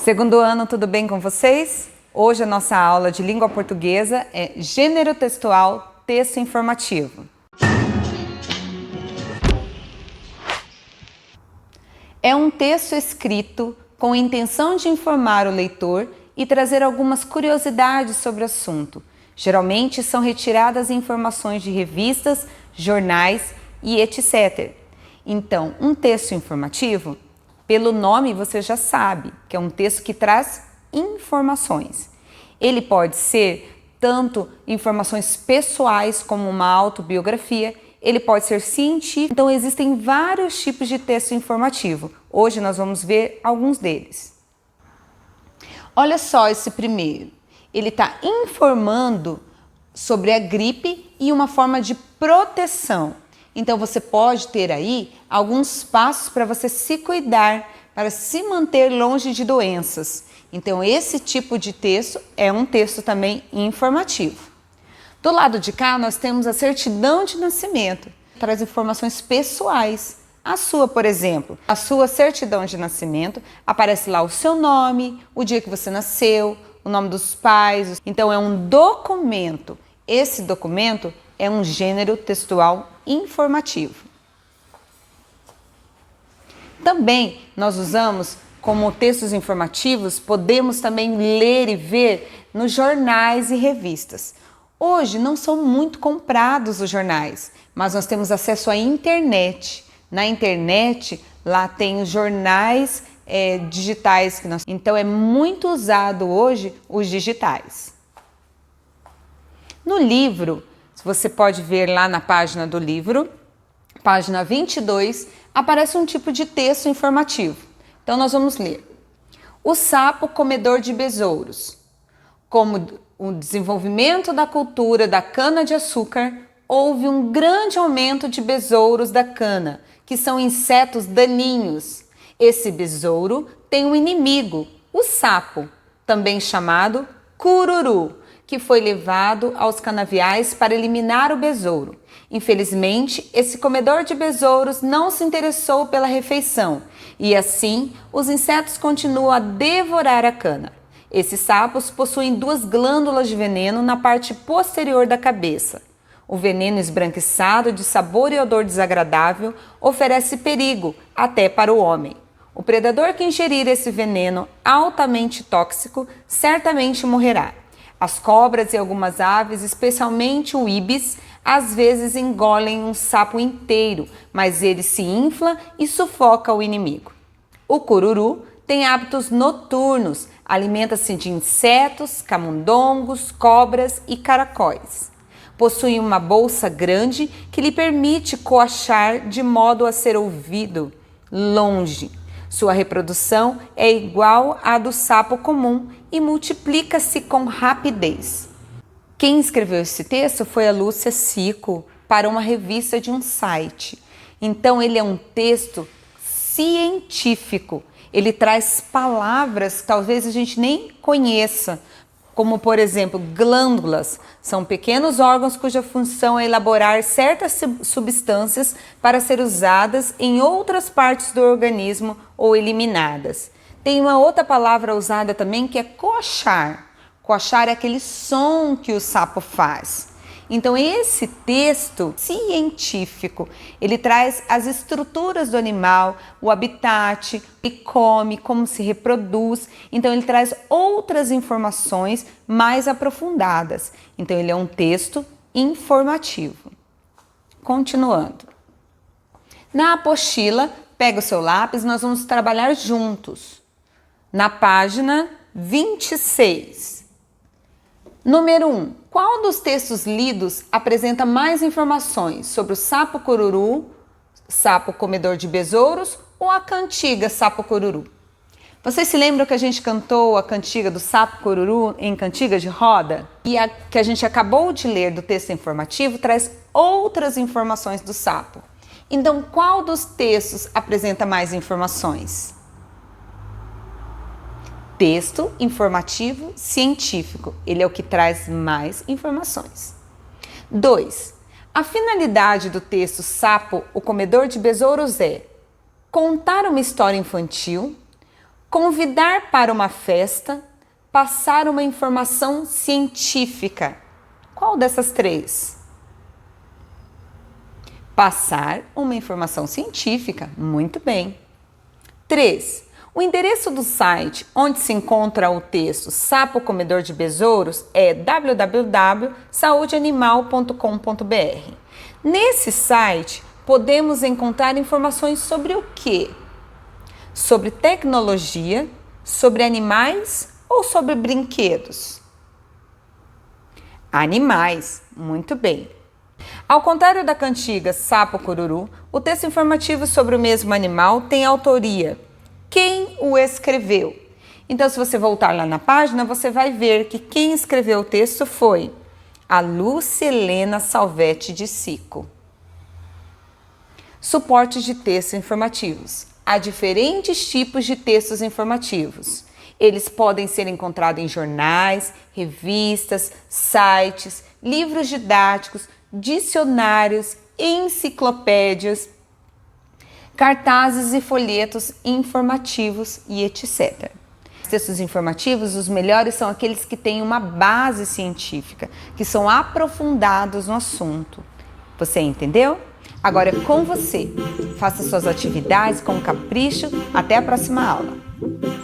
Segundo ano, tudo bem com vocês? Hoje a nossa aula de língua portuguesa é Gênero textual, texto informativo. É um texto escrito com a intenção de informar o leitor e trazer algumas curiosidades sobre o assunto. Geralmente são retiradas informações de revistas, jornais e etc. Então, um texto informativo, pelo nome você já sabe que é um texto que traz informações. Ele pode ser tanto informações pessoais como uma autobiografia, ele pode ser científico, então existem vários tipos de texto informativo. Hoje nós vamos ver alguns deles. Olha só esse primeiro, ele está informando sobre a gripe e uma forma de proteção. Então você pode ter aí alguns passos para você se cuidar, para se manter longe de doenças. Então esse tipo de texto é um texto também informativo. Do lado de cá nós temos a certidão de nascimento, traz informações pessoais. A sua, por exemplo, a sua certidão de nascimento, aparece lá o seu nome, o dia que você nasceu, o nome dos pais. Então é um documento. Esse documento é um gênero textual informativo. Também nós usamos como textos informativos, podemos também ler e ver nos jornais e revistas. Hoje não são muito comprados os jornais, mas nós temos acesso à internet. Na internet, lá tem os jornais digitais. Então é muito usado hoje os digitais. No livro, você pode ver lá na página do livro, página 22, aparece um tipo de texto informativo. Então nós vamos ler. O sapo comedor de besouros. Como o desenvolvimento da cultura da cana-de-açúcar, houve um grande aumento de besouros da cana, que são insetos daninhos. Esse besouro tem um inimigo, o sapo, também chamado cururu, que foi levado aos canaviais para eliminar o besouro. Infelizmente, esse comedor de besouros não se interessou pela refeição e assim os insetos continuam a devorar a cana. Esses sapos possuem duas glândulas de veneno na parte posterior da cabeça. O veneno esbranquiçado, de sabor e odor desagradável, oferece perigo até para o homem. O predador que ingerir esse veneno altamente tóxico certamente morrerá. As cobras e algumas aves, especialmente o ibis, às vezes engolem um sapo inteiro, mas ele se infla e sufoca o inimigo. O cururu tem hábitos noturnos, alimenta-se de insetos, camundongos, cobras e caracóis. Possui uma bolsa grande que lhe permite coachar de modo a ser ouvido longe. Sua reprodução é igual à do sapo comum e multiplica-se com rapidez. Quem escreveu esse texto foi a Lúcia Cicco para uma revista de um site. Então ele é um texto científico. Ele traz palavras que talvez a gente nem conheça, como por exemplo, glândulas. São pequenos órgãos cuja função é elaborar certas substâncias para ser usadas em outras partes do organismo ou eliminadas. Tem uma outra palavra usada também que é coachar. Coachar é aquele som que o sapo faz. Então esse texto científico, ele traz as estruturas do animal, o habitat, ele come, como se reproduz. Então ele traz outras informações mais aprofundadas. Então ele é um texto informativo. Continuando. Na apostila, pega o seu lápis, nós vamos trabalhar juntos. Na página 26. Número 1. Qual dos textos lidos apresenta mais informações sobre o sapo cururu, sapo comedor de besouros ou a cantiga sapo cururu? Vocês se lembram que a gente cantou a cantiga do sapo cururu em cantiga de roda? E a que a gente acabou de ler do texto informativo traz outras informações do sapo. Então, qual dos textos apresenta mais informações? Texto informativo científico. Ele é o que traz mais informações. 2. A finalidade do texto Sapo, o comedor de besouros é contar uma história infantil, convidar para uma festa, passar uma informação científica. Qual dessas três? Passar uma informação científica. Muito bem. 3. O endereço do site onde se encontra o texto Sapo Comedor de Besouros é www.saudeanimal.com.br. Nesse site, podemos encontrar informações sobre o quê? Sobre tecnologia, sobre animais ou sobre brinquedos? Animais, muito bem. Ao contrário da cantiga Sapo Cururu, o texto informativo sobre o mesmo animal tem autoria. Quem o escreveu? Então, se você voltar lá na página, você vai ver que quem escreveu o texto foi a Lucilena Salvetti de Sico. Suportes de textos informativos. Há diferentes tipos de textos informativos. Eles podem ser encontrados em jornais, revistas, sites, livros didáticos, dicionários, enciclopédias, cartazes e folhetos informativos e etc. Os textos informativos, os melhores são aqueles que têm uma base científica, que são aprofundados no assunto. Você entendeu? Agora é com você. Faça suas atividades com capricho. Até a próxima aula.